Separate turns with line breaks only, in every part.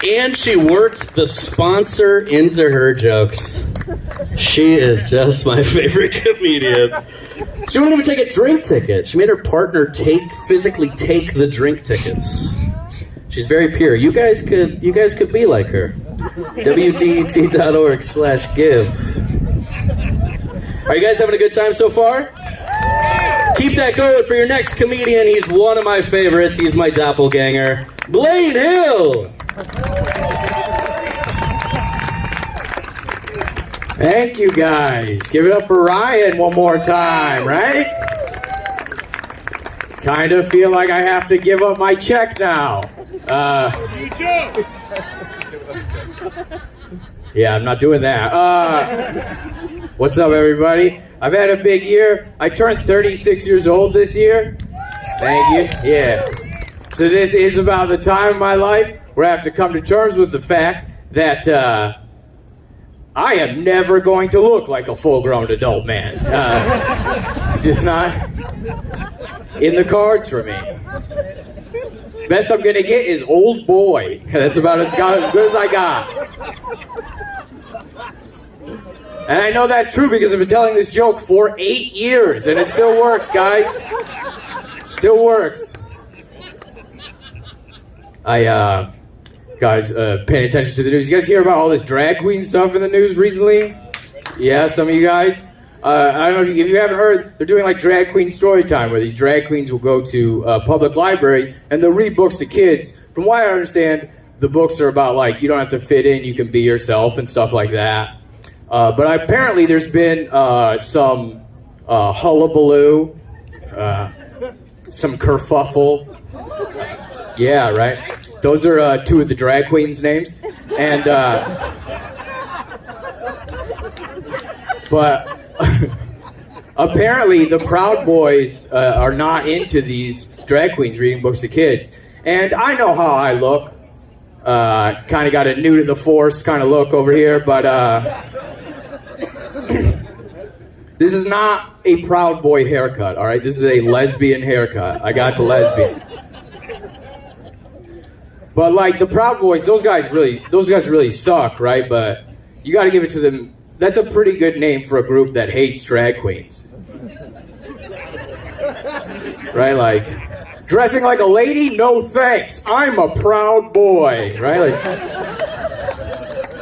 And she worked the sponsor into her jokes. She is just my favorite comedian. She wouldn't even take a drink ticket. She made her partner physically take the drink tickets. She's very pure. You guys could be like her. WDET.org/give. Are you guys having a good time so far? Keep that going for your next comedian. He's one of my favorites. He's my doppelganger, Blain Hill.
Thank you, guys. Give it up for Ryan one more time, right? Kind of feel like I have to give up my check now. You do. Yeah, I'm not doing that. What's up, everybody? I've had a big year. I turned 36 years old this year. Thank you. Yeah. So this is about the time of my life where I have to come to terms with the fact that I am never going to look like a full-grown adult man. Just not in the cards for me. Best I'm going to get is old boy. That's about as good as I got. And I know that's true because I've been telling this joke for 8 years, and it still works, guys. Still works. Guys, paying attention to the news. You guys hear about all this drag queen stuff in the news recently? Yeah, some of you guys. I don't know if you haven't heard, they're doing like drag queen story time where these drag queens will go to public libraries and they'll read books to kids. From what I understand, the books are about like, you don't have to fit in, you can be yourself and stuff like that. But apparently there's been some hullabaloo, some kerfuffle. Yeah, right? Those are two of the drag queens' names. And, but apparently the Proud Boys are not into these drag queens reading books to kids. And I know how I look. Kind of got a new to the force kind of look over here, but this is not a Proud Boy haircut, all right? This is a lesbian haircut. I got the lesbian. But like the Proud Boys, those guys really suck, right? But you got to give it to them. That's a pretty good name for a group that hates drag queens. Right? Like, dressing like a lady? No thanks. I'm a proud boy. Right? Like,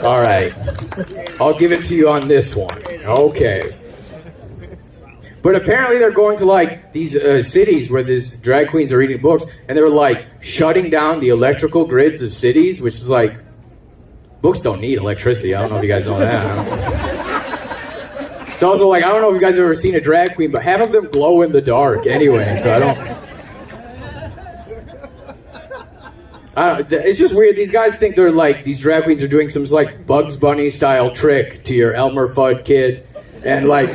all right. I'll give it to you on this one. Okay. But apparently they're going to like these cities where these drag queens are reading books, and they're like shutting down the electrical grids of cities, which is like, books don't need electricity. I don't know if you guys know that. It's also like, I don't know if you guys have ever seen a drag queen, but half of them glow in the dark anyway, so I don't... It's just weird. These guys think they're like, these drag queens are doing some like Bugs Bunny style trick to your Elmer Fudd kid, and like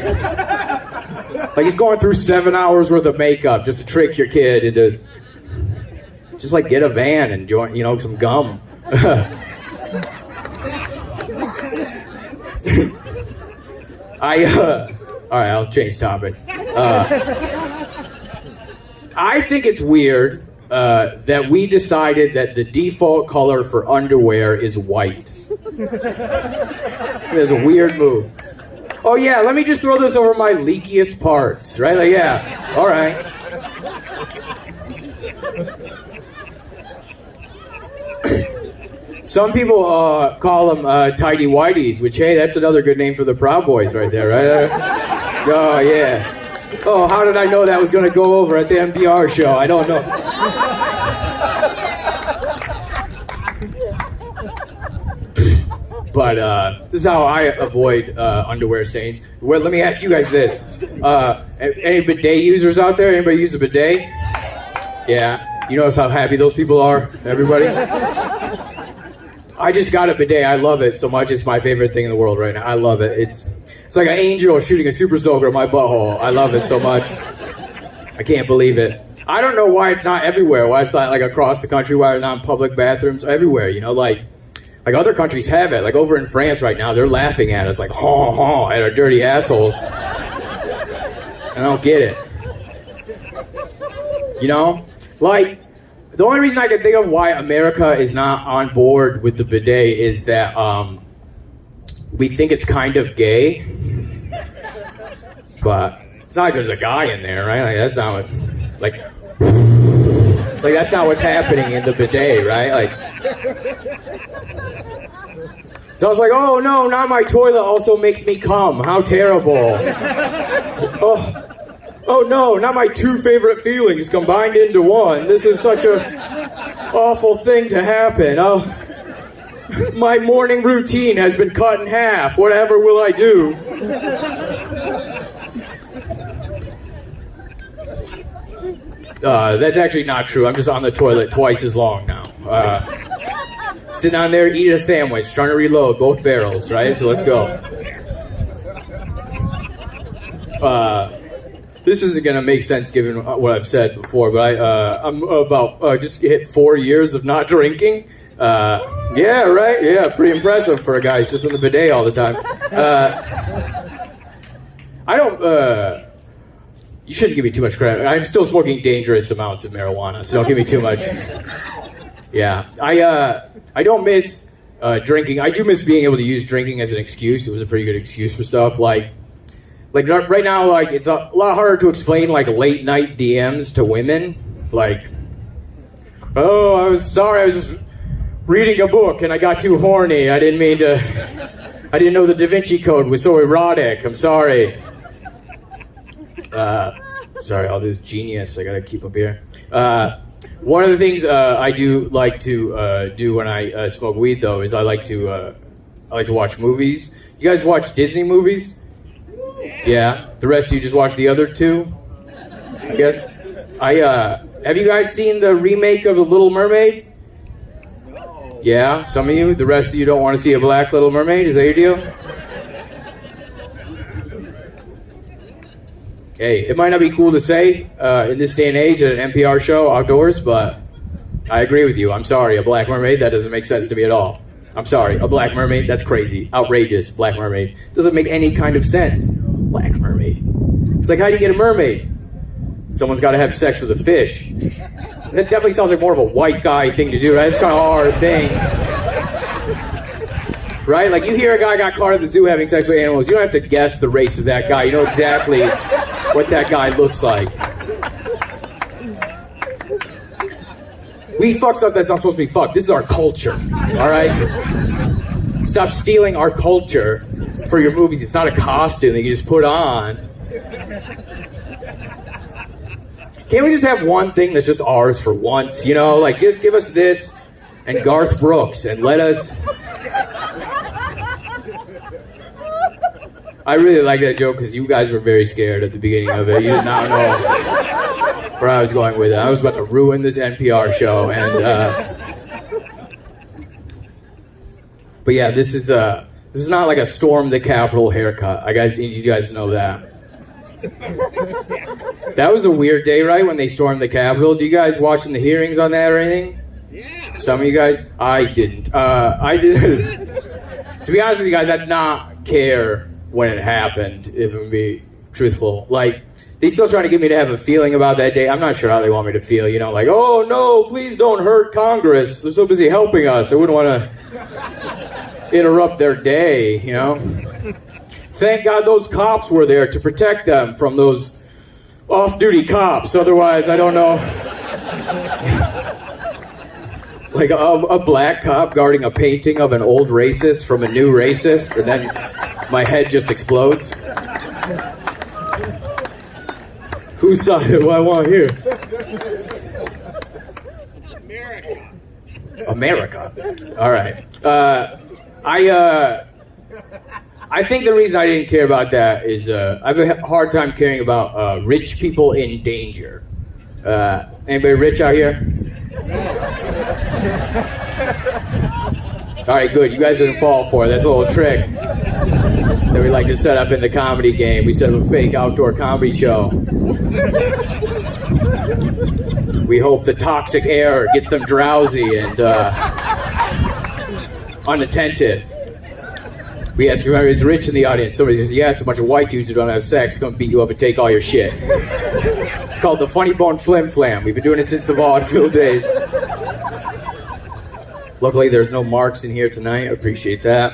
he's going through 7 hours worth of makeup just to trick your kid into just like get a van and join, some gum. All right, I'll change topics. I think it's weird that we decided that the default color for underwear is white. It's a weird move. Oh yeah, let me just throw this over my leakiest parts, right? Like, yeah, all right. Some people call them tidy whities, which, hey, that's another good name for the Proud Boys right there, right? Oh yeah. Oh, how did I know that was going to go over at the NPR show? I don't know. But this is how I avoid underwear stains. Well, let me ask you guys this. Any bidet users out there? Anybody use a bidet? Yeah. You notice how happy those people are? Everybody? I just got a bidet. I love it so much. It's my favorite thing in the world right now. I love it. It's like an angel shooting a super soaker in my butthole. I love it so much. I can't believe it. I don't know why it's not everywhere. Why it's not like across the country. Why it's not in public bathrooms everywhere. Like other countries have it. Like over in France right now, they're laughing at us like, ha ha, at our dirty assholes. I don't get it. Like, The only reason I can think of why America is not on board with the bidet is that we think it's kind of gay. But it's not like there's a guy in there, right? Like, that's not what, like that's not what's happening in the bidet, right? Like, so I was like, oh no, not my toilet also makes me cum. How terrible. Oh no, not my two favorite feelings combined into one. This is such a awful thing to happen. Oh, my morning routine has been cut in half. Whatever will I do? That's actually not true. I'm just on the toilet twice as long now. Sitting on there, eating a sandwich, trying to reload both barrels, right? So let's go. This isn't going to make sense given what I've said before, but I'm about just hit 4 years of not drinking. Yeah, right? Yeah, pretty impressive for a guy who's just in the bidet all the time. I don't... you shouldn't give me too much credit. I'm still smoking dangerous amounts of marijuana, so don't give me too much. Yeah, I don't miss drinking. I do miss being able to use drinking as an excuse. It was a pretty good excuse for stuff. Like right now, like it's a lot harder to explain like late night DMs to women. Like, oh, I was sorry, I was just reading a book and I got too horny. I didn't know the Da Vinci Code was so erotic. I'm sorry. Sorry, all this genius I gotta keep up here. One of the things I do like to do when I smoke weed, though, is I like to watch movies. You guys watch Disney movies? Yeah. The rest of you just watch the other two, I guess. Have you guys seen the remake of The Little Mermaid? Yeah, some of you. The rest of you don't want to see a black Little Mermaid? Is that your deal? Hey, it might not be cool to say in this day and age at an NPR show outdoors, but I agree with you. I'm sorry, a black mermaid, that doesn't make sense to me at all. I'm sorry, a black mermaid, that's crazy. Outrageous, black mermaid. Doesn't make any kind of sense. Black mermaid. It's like, how do you get a mermaid? Someone's got to have sex with a fish. That definitely sounds like more of a white guy thing to do, right? It's kind of a hard thing. Right? Like, you hear a guy got caught at the zoo having sex with animals, you don't have to guess the race of that guy. You know exactly what that guy looks like. We fuck stuff that's not supposed to be fucked. This is our culture, all right? Stop stealing our culture for your movies. It's not a costume that you just put on. Can't we just have one thing that's just ours for once, you know? Like, just give us this and Garth Brooks and let us... I really like that joke because you guys were very scared at the beginning of it. You did not know where I was going with it. I was about to ruin this NPR show, and but yeah, this is not like a storm the Capitol haircut. I need you guys to know that. That was a weird day, right? When they stormed the Capitol. Do you guys watching the hearings on that or anything? Yeah. Some of you guys, I didn't. I did. To be honest with you guys, I did not care when it happened, if it would be truthful. Like, they still trying to get me to have a feeling about that day. I'm not sure how they want me to feel, you know, like, oh no, please don't hurt Congress. They're so busy helping us. I wouldn't want to interrupt their day, you know. Thank God those cops were there to protect them from those off-duty cops. Otherwise, I don't know. Like a black cop guarding a painting of an old racist from a new racist, and then my head just explodes. Whose side do I want here? America. All right. I think the reason I didn't care about that is I have a hard time caring about rich people in danger. Anybody rich out here? All right, good. You guys didn't fall for it. That's a little trick that we like to set up in the comedy game. We set up a fake outdoor comedy show. We hope the toxic air gets them drowsy and unattentive. We ask if anybody's rich in the audience. Somebody says, yes, a bunch of white dudes who don't have sex come beat you up and take all your shit. It's called the Funny Bone Flim Flam. We've been doing it since the vaudeville days. Luckily, there's no marks in here tonight. I appreciate that.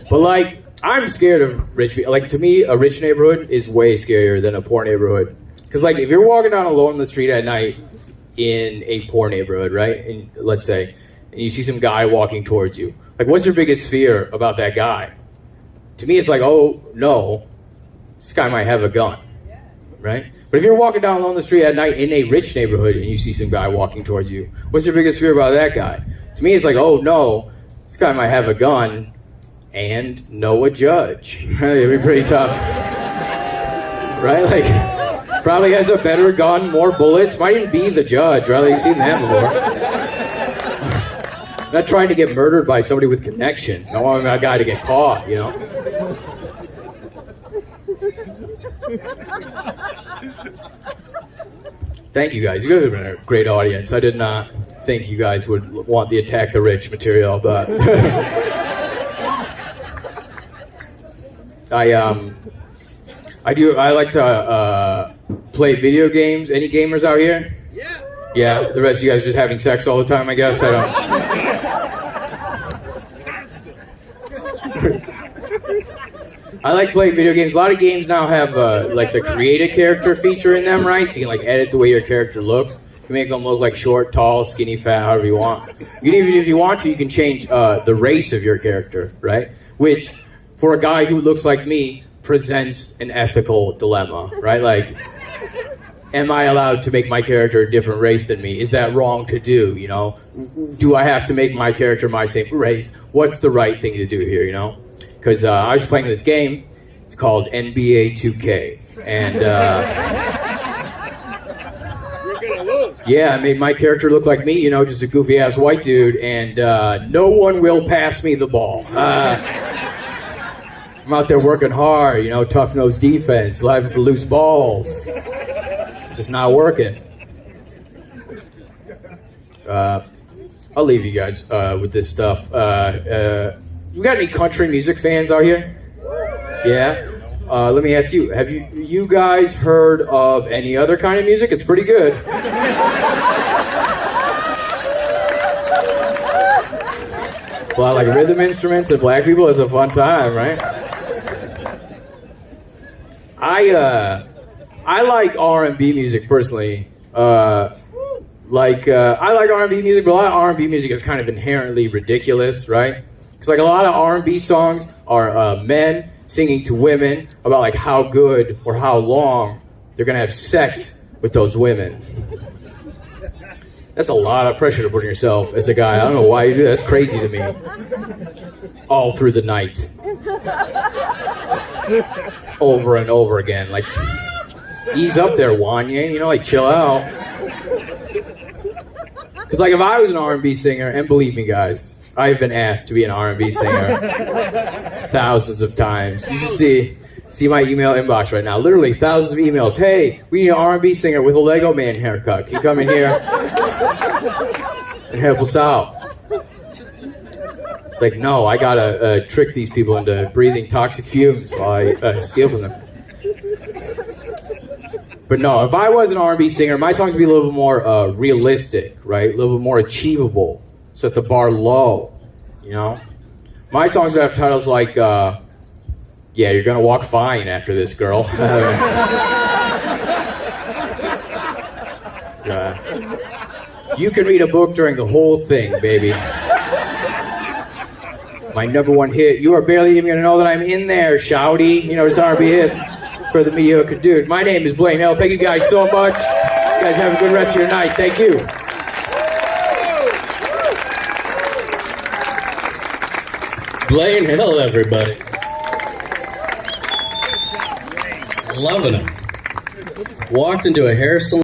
But, like, I'm scared of rich people. Like, to me, a rich neighborhood is way scarier than a poor neighborhood. Because, like, if you're walking down alone in the street at night in a poor neighborhood, right, and let's say, and you see some guy walking towards you, like, what's your biggest fear about that guy? To me, it's like, oh, no, this guy might have a gun, right? But if you're walking down along the street at night in a rich neighborhood and you see some guy walking towards you, what's your biggest fear about that guy? To me, it's like, oh, no, this guy might have a gun and know a judge. It'd be pretty tough, right? Like, probably has a better gun, more bullets, might even be the judge, right? Like, you've seen that before. I'm not trying to get murdered by somebody with connections. I want that guy to get caught, you know? Thank you guys. You guys have been a great audience. I did not think you guys would want the Attack the Rich material, but I like to play video games. Any gamers out here? Yeah. Yeah. The rest of you guys are just having sex all the time, I guess. I don't. I like playing video games. A lot of games now have like the create a character feature in them, right? So you can like edit the way your character looks. You can make them look like short, tall, skinny, fat, however you want. You can even, if you want to, you can change the race of your character, right? Which, for a guy who looks like me, presents an ethical dilemma, right? Like, am I allowed to make my character a different race than me? Is that wrong to do, you know? Do I have to make my character my same race? What's the right thing to do here, you know? Because I was playing this game. It's called NBA 2K. And, yeah, I made my character look like me, you know, just a goofy-ass white dude. And no one will pass me the ball. I'm out there working hard, you know, tough-nosed defense, living for loose balls. Just not working. I'll leave you guys with this stuff. You got any country music fans out here? Yeah? Let me ask you, have you guys heard of any other kind of music? It's pretty good. It's a lot like rhythm instruments and black people. It's a fun time, right? I like R&B music personally. I like R&B music, but a lot of R&B music is kind of inherently ridiculous, right? Because like a lot of R&B songs are men singing to women about like how good or how long they're gonna have sex with those women. That's a lot of pressure to put on yourself as a guy. I don't know why you do that. That's crazy to me. All through the night. Over and over again. Like, ease up there, Wanye. You know, like, chill out. Because, like, if I was an R&B singer, and believe me, guys, I've been asked to be an R&B singer thousands of times. You should see my email inbox right now. Literally thousands of emails. Hey, we need an R&B singer with a Lego Man haircut. Can you come in here and help us out? It's like, no, I gotta trick these people into breathing toxic fumes while I steal from them. But no, if I was an R&B singer, my songs would be a little bit more realistic, right? A little bit more achievable. Set the bar low, you know? My songs would have titles like, yeah, you're gonna walk fine after this, girl. You can read a book during the whole thing, baby. My #1 hit, you are barely even gonna know that I'm in there, shouty. You know, it's R&B hits for the mediocre dude. My name is Blain. Thank you guys so much. You guys have a good rest of your night. Thank you.
Blain Hill, everybody. Loving him. Walked into a hair salon.